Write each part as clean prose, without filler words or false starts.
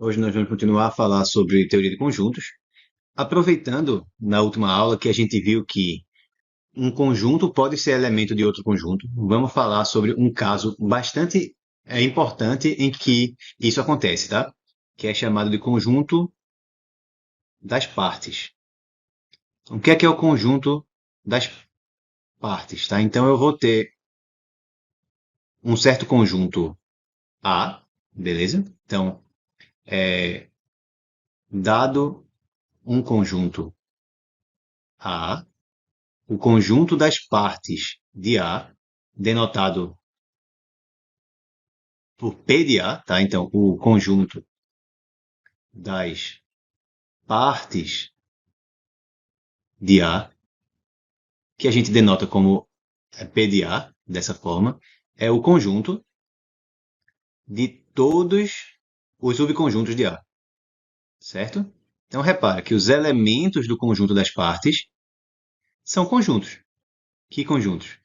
Hoje nós vamos continuar a falar sobre teoria de conjuntos, aproveitando na última aula que a gente viu que um conjunto pode ser elemento de outro conjunto. Vamos falar sobre um caso bastante importante em que isso acontece, tá? Que é chamado de conjunto das partes. O que é o conjunto das partes, tá? Então eu vou ter um certo conjunto A, beleza? Então, dado um conjunto A, o conjunto das partes de A, denotado por P de A, tá? Então, o conjunto das partes de A, que a gente denota como P de A, dessa forma, é o conjunto de todos os subconjuntos de A, certo? Então, repara que os elementos do conjunto das partes são conjuntos. Que conjuntos?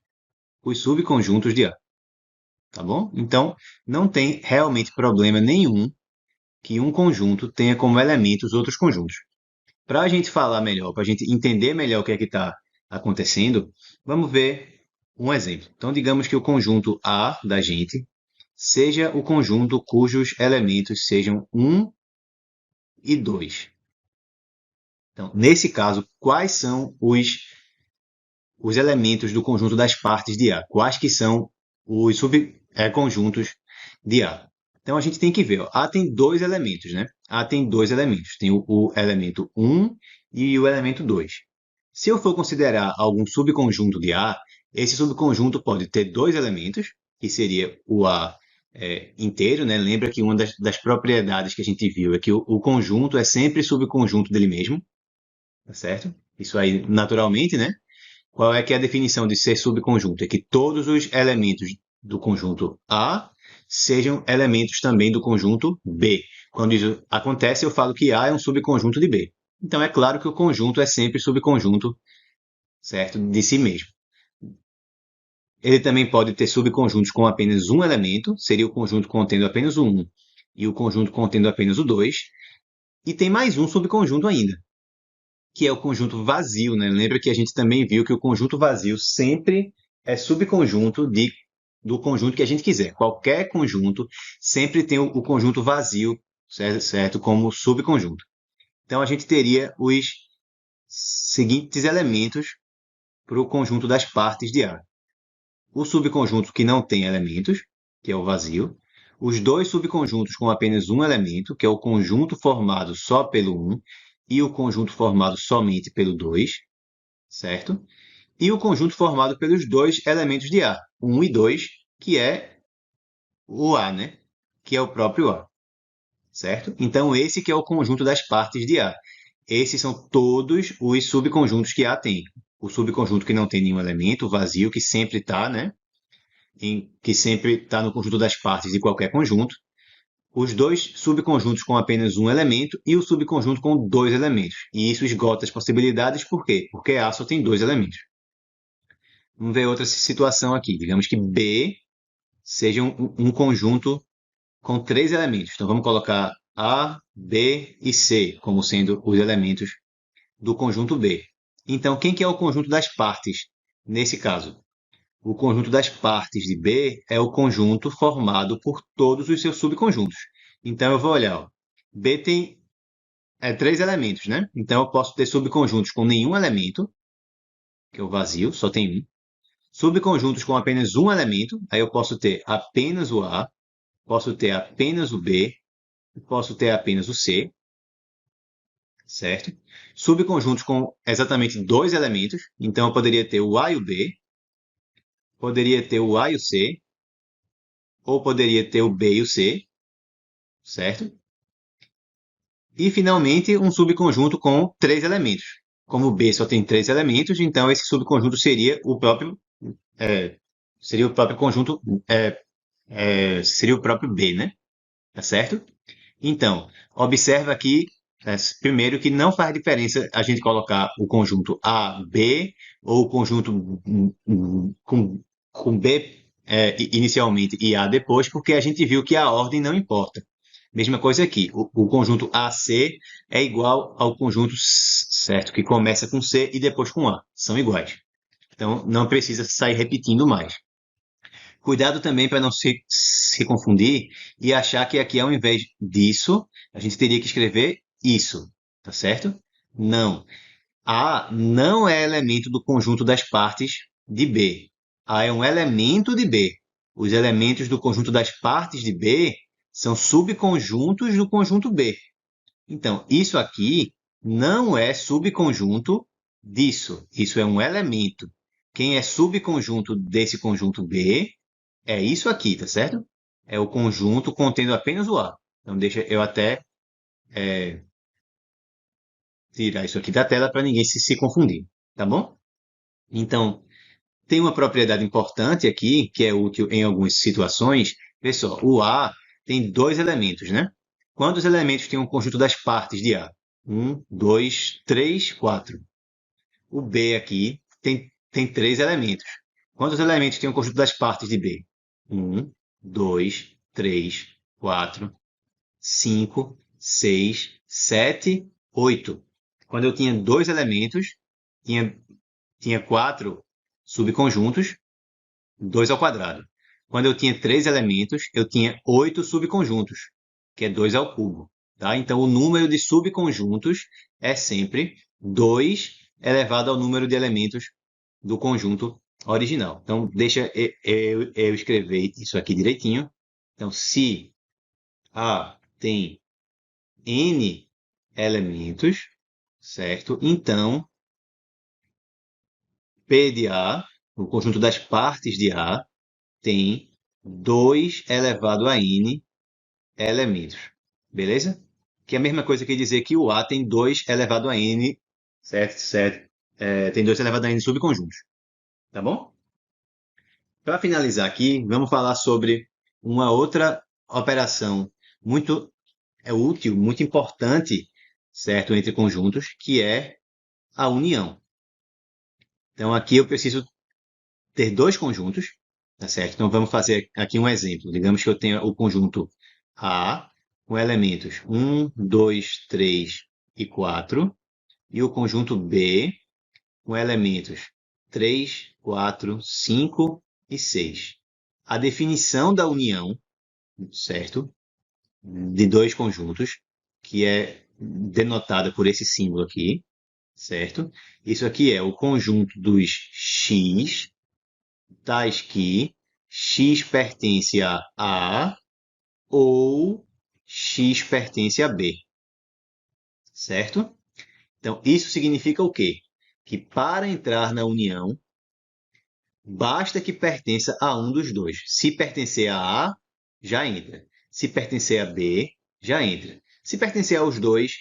Os subconjuntos de A, tá bom? Então, não tem realmente problema nenhum que um conjunto tenha como elementos outros conjuntos. Para a gente falar melhor, para a gente entender melhor o que é que está acontecendo, vamos ver um exemplo. Então, digamos que o conjunto A da gente seja o conjunto cujos elementos sejam um e 2. Então, nesse caso, quais são os elementos do conjunto das partes de A? Quais que são os subconjuntos de A? Então, a gente tem que ver. Ó, A tem dois elementos, né? A tem dois elementos. Tem o elemento um e o elemento 2. Se eu for considerar algum subconjunto de A, esse subconjunto pode ter dois elementos, que seria o A inteiro, né? Lembra que uma das propriedades que a gente viu é que o conjunto é sempre subconjunto dele mesmo, tá certo? Isso aí, naturalmente, né? Qual é que é a definição de ser subconjunto? É que todos os elementos do conjunto A sejam elementos também do conjunto B. Quando isso acontece, eu falo que A é um subconjunto de B. Então é claro que o conjunto é sempre subconjunto, certo, de si mesmo. Ele também pode ter subconjuntos com apenas um elemento, seria o conjunto contendo apenas o 1 e o conjunto contendo apenas o 2. E tem mais um subconjunto ainda, que é o conjunto vazio, né? Lembra que a gente também viu que o conjunto vazio sempre é subconjunto do conjunto que a gente quiser. Qualquer conjunto sempre tem o conjunto vazio, certo? Como subconjunto. Então a gente teria os seguintes elementos para o conjunto das partes de A. O subconjunto que não tem elementos, que é o vazio. Os dois subconjuntos com apenas um elemento, que é o conjunto formado só pelo 1, e o conjunto formado somente pelo 2, certo? E o conjunto formado pelos dois elementos de A, 1 e 2, que é o A, né? Que é o próprio A, certo? Então, esse que é o conjunto das partes de A. Esses são todos os subconjuntos que A tem. O subconjunto que não tem nenhum elemento, vazio, que sempre está, né? Que sempre está no conjunto das partes de qualquer conjunto. Os dois subconjuntos com apenas um elemento e o subconjunto com dois elementos. E isso esgota as possibilidades, por quê? Porque A só tem dois elementos. Vamos ver outra situação aqui. Digamos que B seja um conjunto com três elementos. Então vamos colocar A, B e C como sendo os elementos do conjunto B. Então quem que é o conjunto das partes nesse caso? O conjunto das partes de B é o conjunto formado por todos os seus subconjuntos. Então eu vou olhar, ó. B tem três elementos, né? Então eu posso ter subconjuntos com nenhum elemento, que é o vazio, só tem um. Subconjuntos com apenas um elemento, aí eu posso ter apenas o A, posso ter apenas o B, posso ter apenas o C, certo? Subconjuntos com exatamente dois elementos, então eu poderia ter o A e o B, poderia ter o A e o C, ou poderia ter o B e o C, certo? E finalmente um subconjunto com três elementos. Como o B só tem três elementos, então esse subconjunto é, seria o próprio conjunto, seria o próprio B, né? Tá certo? Então, observa aqui, primeiro, que não faz diferença a gente colocar o conjunto A, B, ou o conjunto com B inicialmente e A depois, porque a gente viu que a ordem não importa. Mesma coisa aqui. O conjunto AC é igual ao conjunto certo, que começa com C e depois com A. São iguais. Então, não precisa sair repetindo mais. Cuidado também para não se confundir e achar que aqui, ao invés disso, a gente teria que escrever isso. Tá certo? Não. A não é elemento do conjunto das partes de B. A é um elemento de B. Os elementos do conjunto das partes de B são subconjuntos do conjunto B. Então, isso aqui não é subconjunto disso. Isso é um elemento. Quem é subconjunto desse conjunto B é isso aqui, tá certo? É o conjunto contendo apenas o A. Então, deixa eu até tirar isso aqui da tela para ninguém se confundir, tá bom? Então, tem uma propriedade importante aqui, que é útil em algumas situações. Vê só, o A tem dois elementos, né? Quantos elementos tem um conjunto das partes de A? Um, dois, três, quatro. O B aqui tem três elementos. Quantos elementos tem um conjunto das partes de B? Um, dois, três, quatro, cinco, seis, sete, oito. Quando eu tinha dois elementos, tinha, tinha quatro subconjuntos, 2 ao quadrado. Quando eu tinha três elementos, eu tinha oito subconjuntos, que é 2 ao cubo. Tá? Então, o número de subconjuntos é sempre 2 elevado ao número de elementos do conjunto original. Então, deixa eu escrever isso aqui direitinho. Então, se A tem n elementos, certo? Então, P de A, o conjunto das partes de A, tem 2 elevado a n elementos. Beleza? Que é a mesma coisa que dizer que o A tem 2 elevado a n, certo? Certo. Tem 2 elevado a n subconjuntos. Tá bom? Para finalizar aqui, vamos falar sobre uma outra operação muito útil, muito importante, certo? Entre conjuntos, que é a união. Então, aqui eu preciso ter dois conjuntos, tá certo? Então vamos fazer aqui um exemplo. Digamos que eu tenha o conjunto A com elementos 1, 2, 3 e 4 e o conjunto B com elementos 3, 4, 5 e 6. A definição da união, certo? De dois conjuntos, que é denotada por esse símbolo aqui, certo? Isso aqui é o conjunto dos x tais que x pertence a A ou x pertence a B, certo? Então, isso significa o quê? Que para entrar na união, basta que pertença a um dos dois. Se pertencer a A, já entra. Se pertencer a B, já entra. Se pertencer aos dois,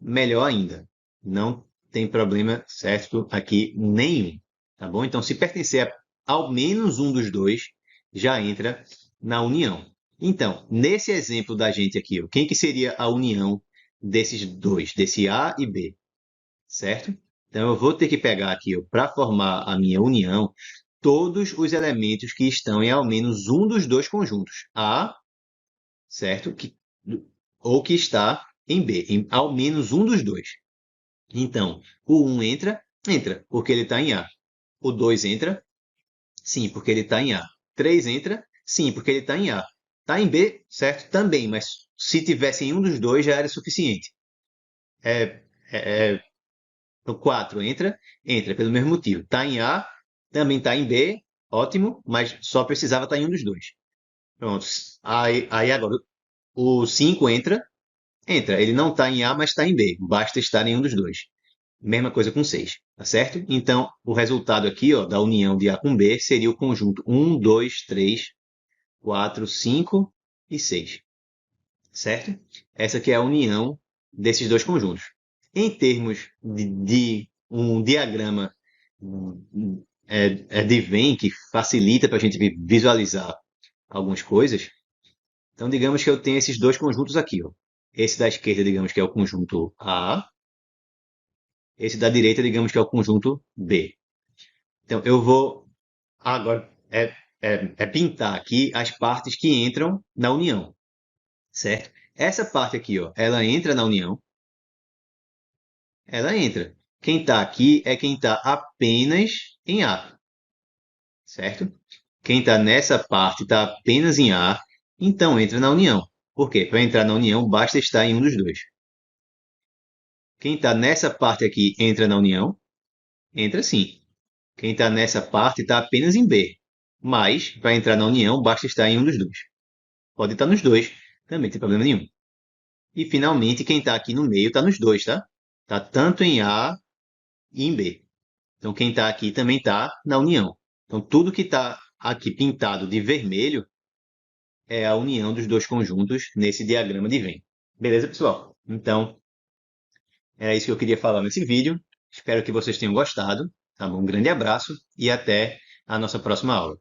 melhor ainda. Não tem problema certo aqui nenhum. Tá bom? Então, se pertencer ao menos um dos dois, já entra na união. Então, nesse exemplo da gente aqui, quem que seria a união desses dois, desse A e B, certo? Então, eu vou ter que pegar aqui, para formar a minha união, todos os elementos que estão em ao menos um dos dois conjuntos, A, certo? Ou que está em B, em ao menos um dos dois. Então, o 1 entra, porque ele está em A. O 2 entra, sim, porque ele está em A. 3 entra, sim, porque ele está em A. Está em B, certo? Também, mas se tivesse em um dos dois já era suficiente. É, o 4 entra pelo mesmo motivo. Está em A, também está em B, ótimo, mas só precisava estar em um dos dois. Pronto. Aí agora, o 5 entra. Ele não está em A, mas está em B. Basta estar em um dos dois. Mesma coisa com 6, tá certo? Então, o resultado aqui, ó, da união de A com B seria o conjunto 1, 2, 3, 4, 5 e 6, certo? Essa aqui é a união desses dois conjuntos. Em termos de um diagrama de Venn, que facilita para a gente visualizar algumas coisas, então digamos que eu tenho esses dois conjuntos aqui. Ó. Esse da esquerda, digamos que é o conjunto A, esse da direita, digamos que é o conjunto B. Então, eu vou agora pintar aqui as partes que entram na união, certo? Essa parte aqui, ó, ela entra na união? Ela entra. Quem está aqui é quem está apenas em A, certo? Quem está nessa parte está apenas em A, então entra na união. Por quê? Para entrar na união, basta estar em um dos dois. Quem está nessa parte aqui entra na união? Entra sim. Quem está nessa parte está apenas em B. Mas, para entrar na união, basta estar em um dos dois. Pode estar nos dois, também não tem problema nenhum. E, finalmente, quem está aqui no meio está nos dois, tá? Está tanto em A e em B. Então, quem está aqui também está na união. Então, tudo que está aqui pintado de vermelho é a união dos dois conjuntos nesse diagrama de Venn. Beleza, pessoal? Então, era isso que eu queria falar nesse vídeo. Espero que vocês tenham gostado. Tá bom? Um grande abraço e até a nossa próxima aula.